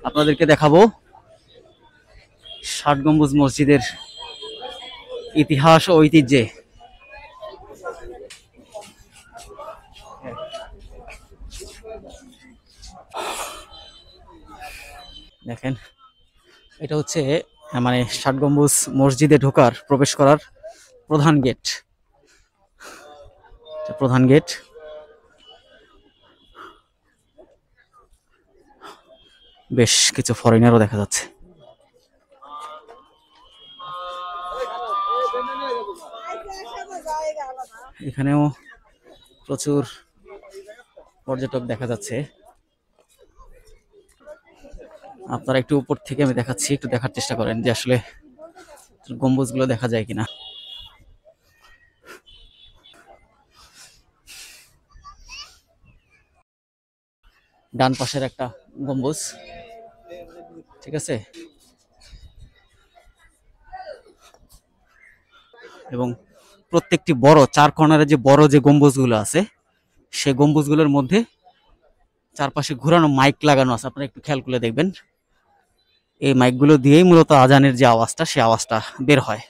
আপনাদেরকে দেখাবো ৬০ গম্বুজ মসজিদের ইতিহাস ও ঐতিহ্যে। দেখেন, এটা হচ্ছে মানে ৬০ গম্বুজ মসজিদে ঢোকার প্রবেশ করার প্রধান গেট। প্রধান গেট। বেশ কিছু ফরেনারও দেখা যাচ্ছে। এখানেও প্রচুর পর্যটক দেখা যাচ্ছে। আপনারা একটু উপর থেকে আমি দেখাচ্ছি, একটু দেখার চেষ্টা করেন যে আসলে গম্বুজগুলো দেখা যায় কিনা। ডান পাশের একটা গম্বুজ, ঠিক আছে, এবং প্রত্যেকটি বড় চার কর্নারে যে বড় যে গম্বুজগুলো আছে সেই গম্বুজগুলোর মধ্যে চারপাশে ঘোরানো মাইক লাগানো আছে। আপনারা একটু খেয়াল করে দেখবেন, এই মাইকগুলো দিয়েই মূলত আজানের যে আওয়াজটা সেই আওয়াজটা বের হয়।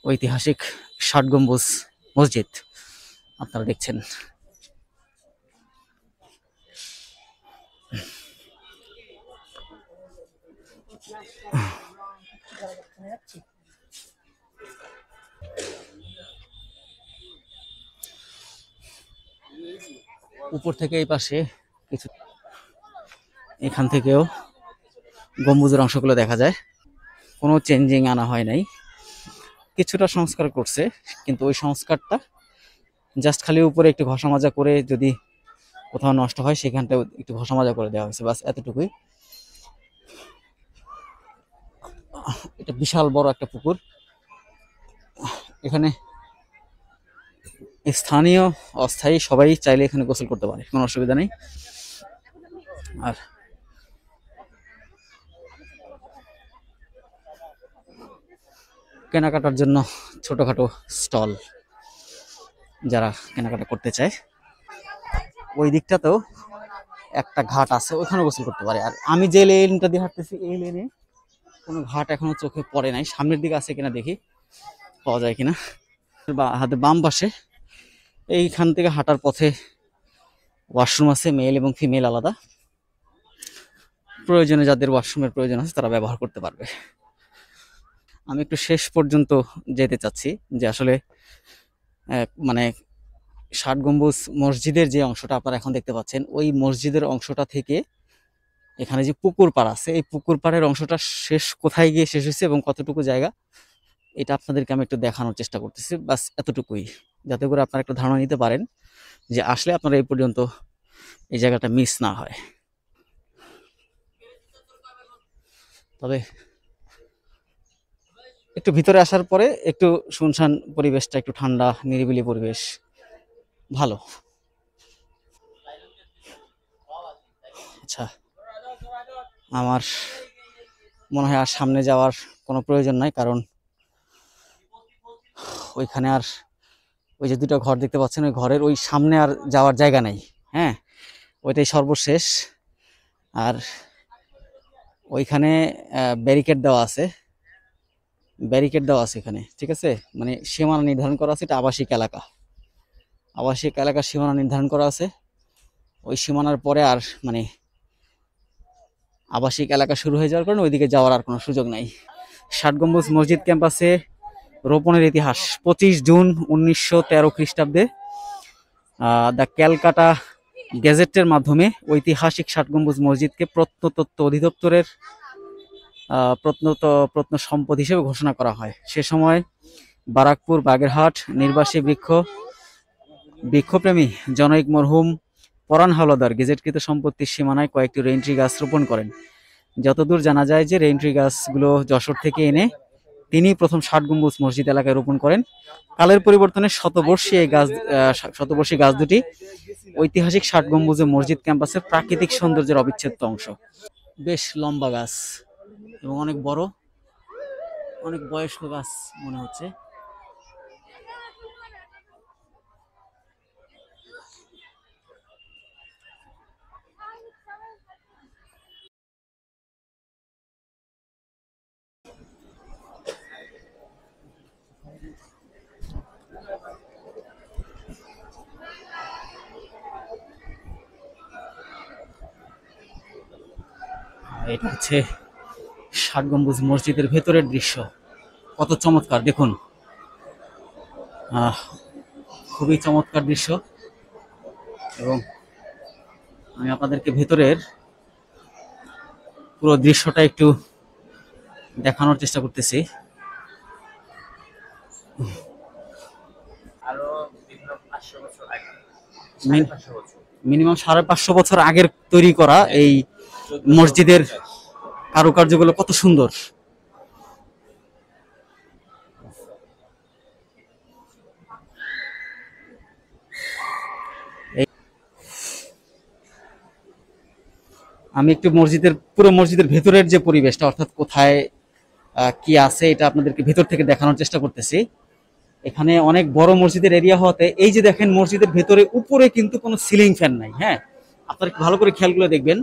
ঐতিহাসিক ৬০ গম্বুজ মসজিদ আপনারা দেখছেন। উপর থেকে এই পাশে কিছু, এখান থেকেও গম্বুজের অংশগুলো দেখা যায়। কোনো চেঞ্জিং আনা হয় নাই, কিছুটা সংস্কার করছে, কিন্তু ওই সংস্কারটা জাস্ট খালি উপরে একটু ঘষা মাজা করে যদি কোথাও নষ্ট হয় সেখানটাও একটু ঘষা মাজা করে দেওয়া হয়েছে, বাস এতটুকুই। এটা বিশাল বড় একটা পুকুর। এখানে স্থানীয় অস্থায়ী সবাই চাইলে এখানে গোসল করতে পারে, কোনো অসুবিধা নেই। আর কেনাকাটার জন্য ছোটখাটো স্টল, যারা কেনাকাটা করতে চায়। ওই দিকটাতেও একটা ঘাট আছে, ওইখানে গোসল করতে পারে। আর আমি যে লেনটা দিয়ে হাঁটতেছি এই লেনে কোনো ঘাট এখনো চোখে পড়ে নাই। সামনের দিকে আছে কিনা দেখি, পাওয়া যায় কিনা। হাতে বাম পাশে এইখান থেকে হাঁটার পথে ওয়াশরুম আছে, মেল এবং ফিমেল আলাদা। প্রয়োজনে যাদের ওয়াশরুমের প্রয়োজন আছে তারা ব্যবহার করতে পারবে। আমি একটু শেষ পর্যন্ত যেতে চাচ্ছি, যে আসলে মানে ৬০ গম্বুজ মসজিদের যে অংশটা আপনারা এখন দেখতে পাচ্ছেন, ওই মসজিদের অংশটা থেকে এখানে যে পুকুর পাড় আছে, এই পুকুর পাড়ের অংশটা শেষ কোথায় গিয়ে শেষ হয়েছে এবং কতটুকু জায়গা, এটা আপনাদেরকে আমি একটু দেখানোর চেষ্টা করতেছি। বাস এতটুকুই, যাতে করে আপনারা একটা ধারণা নিতে পারেন যে আসলে আপনারা এই পর্যন্ত এই জায়গাটা মিস না হয়। তবে একটু ভিতরে আসার পরে একটু শুনশান পরিবেশটা, একটু ঠান্ডা নিরিবিলি পরিবেশ, ভালো। আচ্ছা, আমার মনে হয় আর সামনে যাওয়ার কোনো প্রয়োজন নাই, কারণ ওইখানে আর ওই যে দুটো ঘর দেখতে পাচ্ছেন, ওই ঘরের ওই সামনে আর যাওয়ার জায়গা নাই। হ্যাঁ, ওইটাই সর্বশেষ। আর ওইখানে ব্যারিকেড দেওয়া আছে, ব্যারিকেড দেওয়া আছে এখানে, ঠিক আছে, মানে সীমানা নির্ধারণ করা আছে। এটা আবাসিক এলাকা, আবাসিক এলাকার সীমানা নির্ধারণ করা আছে। ওই সীমানার পরে আর মানে আবাসিক এলাকা শুরু হয়ে যাওয়ার কারণে ওইদিকে যাওয়ার আর কোনো সুযোগ নাই। ৬০ গম্বুজ মসজিদ ক্যাম্পাসে রোপণের ইতিহাস 25 জুন 1913 খ্রিস্টাব্দে দ্য ক্যালকাটা গেজেটের মাধ্যমে ঐতিহাসিক ৬০ গম্বুজ মসজিদকে প্রত্নতত্ত্ব অধিদপ্তরের প্রত্ন সম্পদ হিসেবে ঘোষণা করা হয়। সে সময় বারাকপুর বাগেরহাট নির্বাসী বৃক্ষপ্রেমী জনৈক মরহুম পরাণ হাওলাদার গেজেটকৃত সম্পত্তির সীমানায় কয়েকটি রেইনট্রি গাছ রোপণ করেন। যতদূর জানা যায় যে রেইনট্রি গাছগুলো যশোর থেকে এনে তিনি প্রথম ৬০ গম্বুজ মসজিদ এলাকায় রোপণ করেন। কালের পরিবর্তনে শতবর্ষী গাছ দুটি ঐতিহাসিক ৬০ গম্বুজের মসজিদ ক্যাম্পাসের প্রাকৃতিক সৌন্দর্যের অবিচ্ছেদ্য অংশ। বেশ লম্বা গাছ এবং অনেক বড়, অনেক বয়স্ক গাছ মনে হচ্ছে। এটা হচ্ছে ষাট গম্বুজ মসজিদের ভেতরের দৃশ্য। কত চমৎকার দেখুন, আহ, খুবই চমৎকার দৃশ্য। এবং আমি আপনাদেরকে ভেতরের পুরো দৃশ্যটা একটু দেখানোর চেষ্টা করতেছি। মিনিমাম 550 বছর আগের তৈরি করা এই মসজিদের কারুকার্যগুলো কত সুন্দর। আমি একটু পুরো মসজিদের ভেতরের যে পরিবেশটা, অর্থাৎ কোথায় কি আছে, এটা আপনাদেরকে ভেতর থেকে দেখানোর চেষ্টা করতেছি। এখানে অনেক বড় মসজিদের এরিয়া হওয়াতে এই যে দেখেন মসজিদের ভেতরে উপরে কিন্তু কোনো সিলিং ফ্যান নাই। হ্যাঁ, আপনারা ভালো করে খেয়াল করে দেখবেন,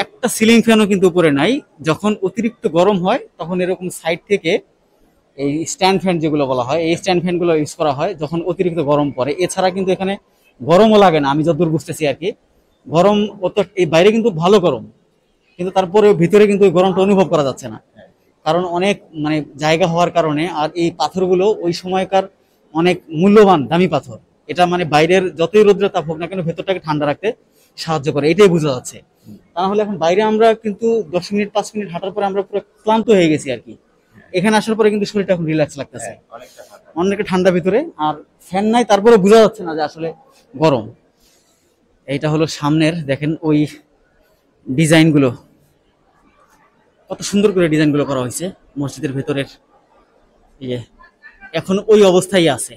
একটা সিলিং ফ্যানও কিন্তু উপরে নাই। যখন অতিরিক্ত গরম হয় তখন এরকম সাইড থেকে এই স্ট্যান্ড ফ্যান যেগুলো বলা হয়, এই স্ট্যান্ড ফ্যানগুলো ইউজ করা হয় যখন অতিরিক্ত গরম পড়ে। এছাড়া কিন্তু এখানে গরমও লাগে না, আমি যতদূর বুঝতেছি আর কি। গরম অত, এই বাইরে কিন্তু ভালো গরম, কিন্তু তারপরে ভিতরে কিন্তু ওই গরমটা অনুভব করা যাচ্ছে না, কারণ অনেক মানে জায়গা হওয়ার কারণে। আর এই পাথরগুলো ওই সময়কার অনেক মূল্যবান দামি পাথর। এটা মানে বাইরের যতই রৌদ্রের তাপ হোক না কেন ভেতরটাকে ঠান্ডা রাখতে সাহায্য করে, এটাই বোঝা যাচ্ছে। তা নাহলে এখন বাইরে আমরা কিন্তু 10 মিনিট 5 মিনিট হাঁটার পরে আমরা পুরো ক্লান্ত হয়ে গেছি আর কি। এখানে আসার পরে কিন্তু শরীরটা এখন রিল্যাক্স লাগতেছে, অনেকটা ঠান্ডা ভিতরে। আর ফ্যান নাই, তারপরে বোঝা যাচ্ছে না যে আসলে গরম। এইটা হলো সামনের, দেখেন ওই ডিজাইনগুলো, কত সুন্দর করে ডিজাইনগুলো করা হয়েছে মসজিদের ভেতরের। ইয়ে এখন ওই অবস্থায় আছে,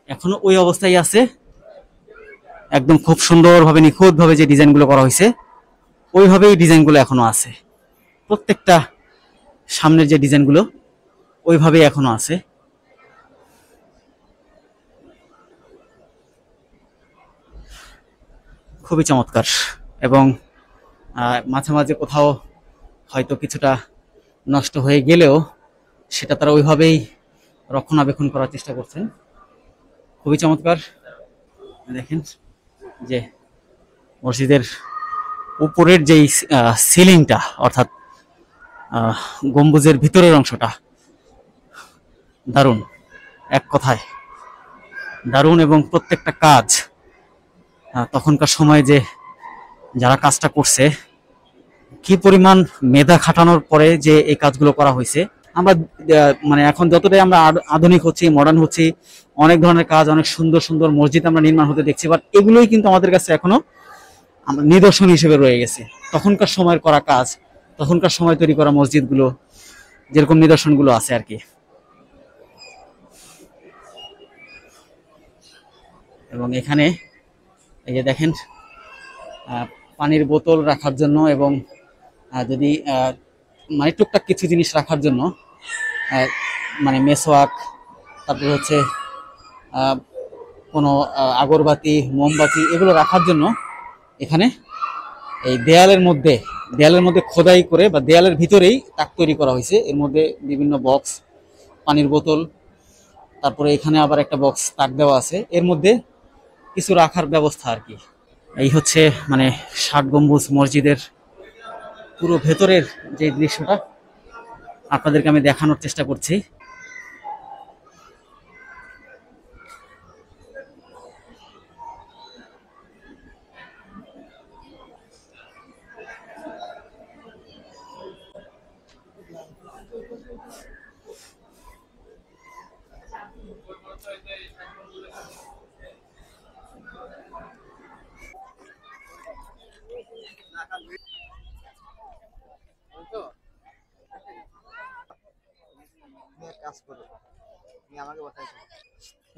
এখনো ওই অবস্থায় আছে, একদম খুব সুন্দরভাবে নিখুঁতভাবে যে ডিজাইনগুলো করা হয়েছে ওইভাবেই ডিজাইনগুলো এখনো আছে। প্রত্যেকটা সামনের যে ডিজাইনগুলো ওইভাবেই এখনো আছে। খুবই চমৎকার। এবং মাঝে মাঝে কোথাও হয়তো কিছুটা নষ্ট হয়ে গেলেও সেটা তারা ওইভাবেই রক্ষণাবেক্ষণ করার চেষ্টা করছেন। খুবই চমৎকার। দেখেন যে মসজিদের উপরের যেই সিলিংটা, অর্থাৎ গম্বুজের ভিতরের অংশটা দারুণ, এক কথায় দারুণ। এবং প্রত্যেকটা কাজ তখনকার সময় যে যারা কাজটা করছে কি পরিমাণ মেধা খাটানোর পরে যে এই কাজগুলো করা হয়েছে। আমরা মানে এখন যতটাই আমরা আধুনিক হচ্ছি, মডার্ন হচ্ছি, অনেক ধরনের কাজ, অনেক সুন্দর সুন্দর মসজিদ আমরা নির্মাণ হতে দেখছি, বাট এগুলোই কিন্তু আমাদের কাছে এখনো নিদর্শন হিসেবে রয়ে গেছে। তখনকার সময়ের করা কাজ, তখনকার সময় তৈরি করা মসজিদগুলো যেরকম নিদর্শনগুলো আছে আর কি। এবং এখানে এই যে দেখেন পানির বোতল রাখার জন্য এবং যদি মানে টুকটাক কিছু জিনিস রাখার জন্য, মানে মেসওয়াক, তারপর হচ্ছে কোনো আগরবাতি, মোমবাতি, এগুলো রাখার জন্য এখানে এই দেয়ালের মধ্যে খোদাই করে বা দেয়ালের ভিতরেই তাক তৈরি করা হয়েছে। এর মধ্যে বিভিন্ন বক্স, পানির বোতল, তারপরে এখানে আবার একটা বক্স তাক দেওয়া আছে, এর মধ্যে কিছু রাখার ব্যবস্থা আর কি। এই হচ্ছে মানে ষাট গম্বুজ মসজিদের পুরো ভেতরের যে দৃশ্যটা আপনাদেরকে আমি দেখানোর চেষ্টা করছি।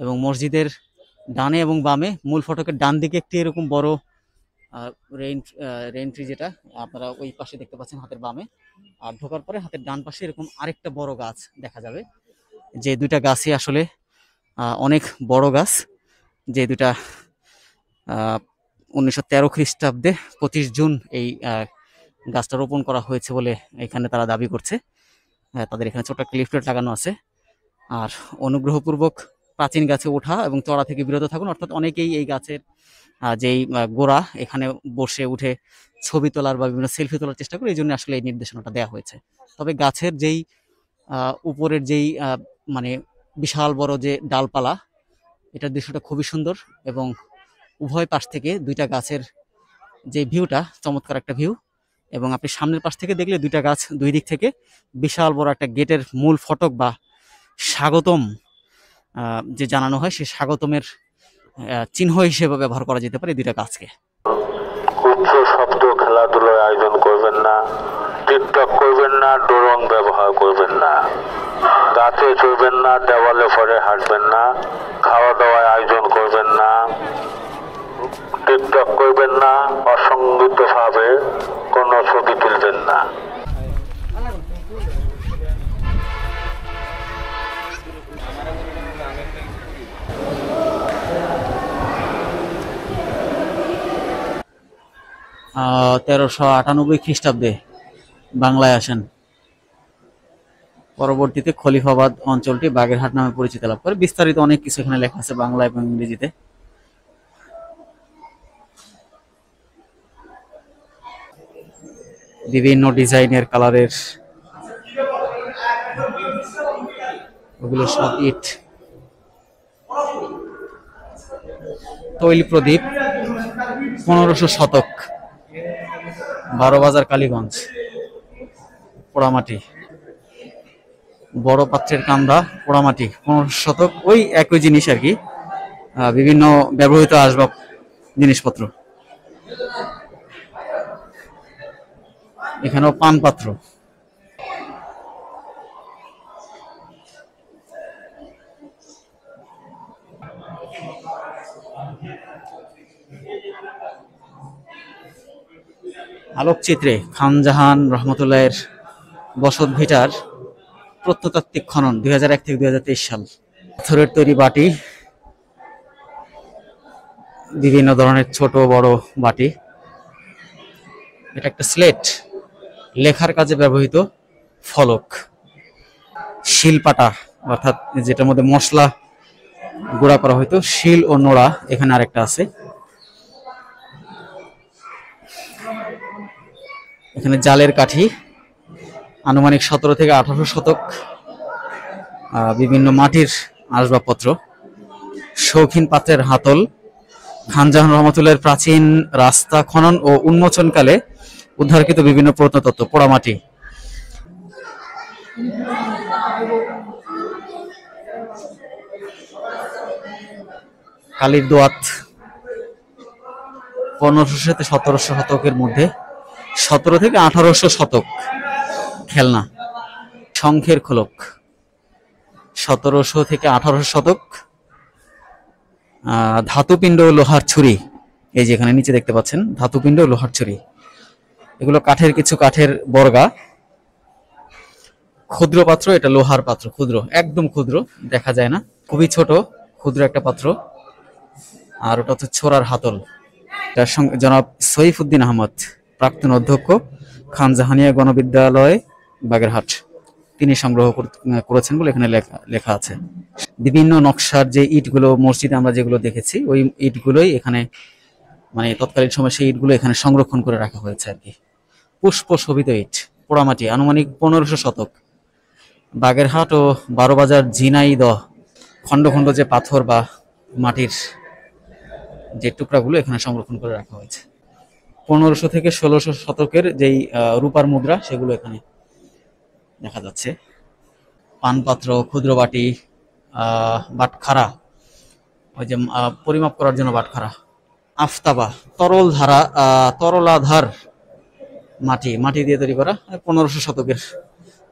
এবং মসজিদের ডানে এবং বামে, মূল ফটকের ডান দিকে একটি এরকম বড় রেইন ট্রি, যেটা আপনারা ওই পাশে দেখতে পাচ্ছেন হাতের বামে। আর ঢোকার পরে হাতের ডান পাশে এরকম আরেকটা বড় গাছ দেখা যাবে। যে দুইটা গাছই আসলে অনেক বড় গাছ। যে দুটা 1913 খ্রিস্টাব্দে 25 জুন এই গাছটা রোপণ করা হয়েছে বলে এখানে তারা দাবি করছে। তাদের এখানে ছোট্ট একটা লিফলেট লাগানো আছে। আর অনুগ্রহপূর্বক প্রাচীন গাছে ওঠা এবং চড়া থেকে বিরত থাকুন, অর্থাৎ অনেকেই এই গাছের যেই গোড়া, এখানে বসে উঠে ছবি তোলার বা বিভিন্ন সেলফি তোলার চেষ্টা করি, এই জন্য আসলে এই নির্দেশনাটা দেওয়া হয়েছে। তবে গাছের যেই উপরের যেই মানে বিশাল বড় যে ডালপালা, এটার দৃশ্যটা খুবই সুন্দর এবং উভয় পাশ থেকে দুইটা গাছের যে ভিউটা চমৎকার একটা ভিউ। এবং আপনি সামনের পাশ থেকে দেখলে দুইটা গাছ দুই দিক থেকে বিশাল বড় একটা গেটের মূল ফটক বা স্বাগতম যে জানানো হয়, সেই স্বাগতমের চিহ্ন হিসেবে ব্যবহার করা যেতে পারে এই দুইটা গাছকে। উচ্চ শব্দ খেলাধুলার আয়োজন করবেন না, টিকটক করবেন না, ড্রোন ব্যবহার করবেন না, গাছে চড়বেন না, দেওয়ালে পরে হাঁটবেন না, খাওয়া দাওয়ার আয়োজন করবেন না, টিকটক করবেন না, অসংগঠিতভাবে কোনো ছবি তুলবেন না। 1398 খ্রিস্টাব্দে বাংলায় আসেন। পরবর্তীতে খলিফাবাদ অঞ্চলটি বাগেরহাট নামে পরিচিতি লাভ করে। বিস্তারিত অনেক কিছু এখানে লেখা আছে বাংলা এবং ইংরেজিতে। বিভিন্ন ডিজাইনের কালারের, ওগুলো সব ইট। তৈল প্রদীপ 1500 শতক, 12 বাজার কালীগঞ্জ, পোড়ামাটি। বড় পাত্রের কান্দা, পোড়ামাটি, 1500 শতক, ওই একই জিনিস আর কি, বিভিন্ন ব্যবহৃত আসবাব জিনিসপত্র। এখানেও পান পাত্র। আলোকচিত্রে খানজাহান রহমতুল্লাহের বসত ভিটার প্রত্নতাত্ত্বিক খনন 2001 থেকে 2023 সাল। পাথরের তৈরি বাটি, বিভিন্ন ধরনের ছোট বড় বাটি। এটা একটা স্লেট, লেখার কাজে ব্যবহৃত ফলক। শিলপাটা, অর্থাৎ যেটার মধ্যে মশলা গুঁড়া করা হইতো, শিল ও নোড়া এখানে আরেকটা আছে। এখানে জালের কাঠি, আনুমানিক 17 থেকে 18 শতক, বিভিন্ন মাটির আসবাবপত্র, শৌখিন পাত্রের হাতল। খানজাহান রহমতুল্লাহের প্রাচীন রাস্তা খনন ও উন্মোচনকালে উদ্ধারকৃত বিভিন্ন প্রত্নতত্ত্ব, পোড়ামাটি। কালীর দোয়াত 1500 থেকে 1700 শতকের মধ্যে, 17 থেকে 1800 শতক, খেলনা। শঙ্খের খোলক 1700 থেকে 1800 শতক। ধাতুপিণ্ড ও লোহার ছুরি, এই যে এখানে নিচে দেখতে পাচ্ছেন ধাতুপিণ্ড ও লোহার ছুরি। এগুলো কাঠের, কিছু কাঠের বর্গা। ক্ষুদ্র পাত্র, এটা লোহার পাত্র, ক্ষুদ্র, একদম ক্ষুদ্র, দেখা যায় না, খুবই ছোট ক্ষুদ্র একটা পাত্র। আর ওটা হচ্ছে ছোড়ার হাতল। তার সঙ্গে জনাব সইফুদ্দিন আহমদ, প্রাক্তন অধ্যক্ষ, খানজাহানিয়া গণবিদ্যালয় বাগেরহাট, তিনি সংগ্রহ করেছেন বলে এখানে লেখা আছে। বিভিন্ন নকশার যে ইটগুলো মসজিদে আমরা যেগুলো দেখেছি, ওই ইটগুলোই এখানে, মানে তৎকালীন সময় সেই ইটগুলো এখানে সংরক্ষণ করে রাখা হয়েছে আর কি। পুষ্প শোভিত ইট, পোড়ামাটি, আনুমানিক 1500 শতক। বাগেরহাট ও 12 বাজার ঝিনাইদহ খন্ড খন্ড যে পাথর বা মাটির যে টুকরাগুলো এখানে সংরক্ষণ করে রাখা হয়েছে। 1500 থেকে 1600 শতকের যেই রূপার মুদ্রা, সেগুলো এখানে দেখা যাচ্ছে। পানপাত্র, ক্ষুদ্র বাটি, বাটখারা, ওই যে পরিমাপ করার জন্য বাটখারা। আফতাবা, তরলাধার মাটি, মাটি দিয়ে তৈরি করা, 1500 শতকের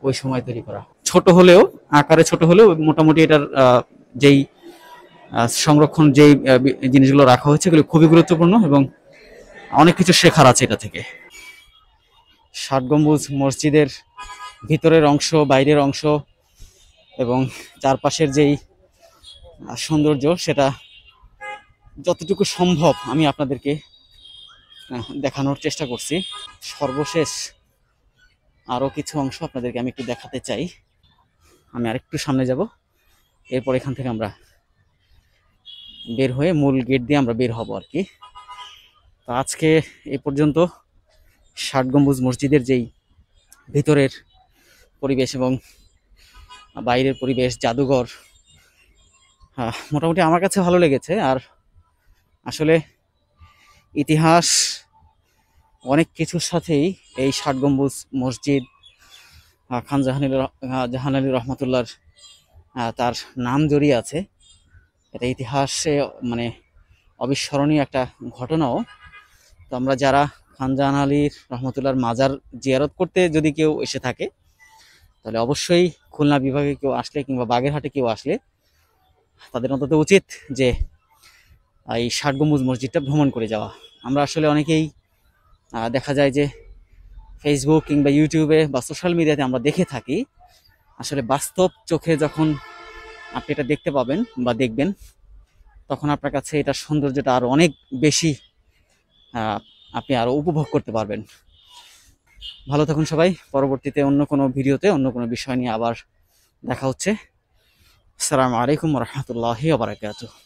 ওই সময় তৈরি করা। ছোট হলেও, আকারে ছোট হলেও মোটামুটি এটার যেই সংরক্ষণ, যেই জিনিসগুলো রাখা হয়েছে, এগুলো খুবই গুরুত্বপূর্ণ এবং অনেক কিছু শেখার আছে এটা থেকে। 60 গম্বুজ মসজিদের ভিতরের অংশ, বাইরের অংশ এবং চারপাশের যেই সৌন্দর্য, সেটা যতটুকু সম্ভব আমি আপনাদেরকে দেখানোর চেষ্টা করছি। সর্বশেষ আরও কিছু অংশ আপনাদেরকে আমি একটু দেখাতে চাই। আমি আরেকটু সামনে যাব, এরপর এখান থেকে আমরা বের হয়ে মূল গেট দিয়ে আমরা বের হব আর কি। তো আজকে এই পর্যন্ত। ষাট গম্বুজ মসজিদের যেই ভিতরের পরিবেশ এবং বাইরের পরিবেশ, জাদুঘর, মোটামুটি আমার কাছে ভালো লেগেছে। আর আসলে ইতিহাস অনেক কিছুর সাথেই এই ষাট গম্বুজ মসজিদ, খান জাহান আলী রহমতুল্লাহর তার নাম জড়িয়ে আছে। এটা ইতিহাসে মানে অবিস্মরণীয় একটা ঘটনাও। তো আমরা যারা খান জাহান আলী রহমতুল্লাহর মাজার জিয়ারত করতে যদি কেউ এসে থাকে, তাহলে অবশ্যই খুলনা বিভাগে কেউ আসলে কিংবা বাগেরহাটে কেউ আসলে তাদের অন্তত উচিত যে এই ষাট গম্বুজ মসজিদটা ভ্রমণ করে যাওয়া। আমরা আসলে অনেকেই দেখা যায় যে ফেসবুক কিংবা ইউটিউবে বা সোশ্যাল মিডিয়াতে আমরা দেখে থাকি, আসলে বাস্তব চোখে যখন আপনি এটা দেখতে পাবেন বা দেখবেন, তখন আপনার কাছে এটার সৌন্দর্যটা আরো অনেক বেশি আপনি আরো উপভোগ করতে পারবেন। ভালো থাকুন সবাই। পরবর্তীতে অন্য কোনো ভিডিওতে অন্য কোনো বিষয় নিয়ে আবার দেখা হচ্ছে। আসসালামু আলাইকুম ওয়া রাহমাতুল্লাহি ওয়া বারাকাতুহু।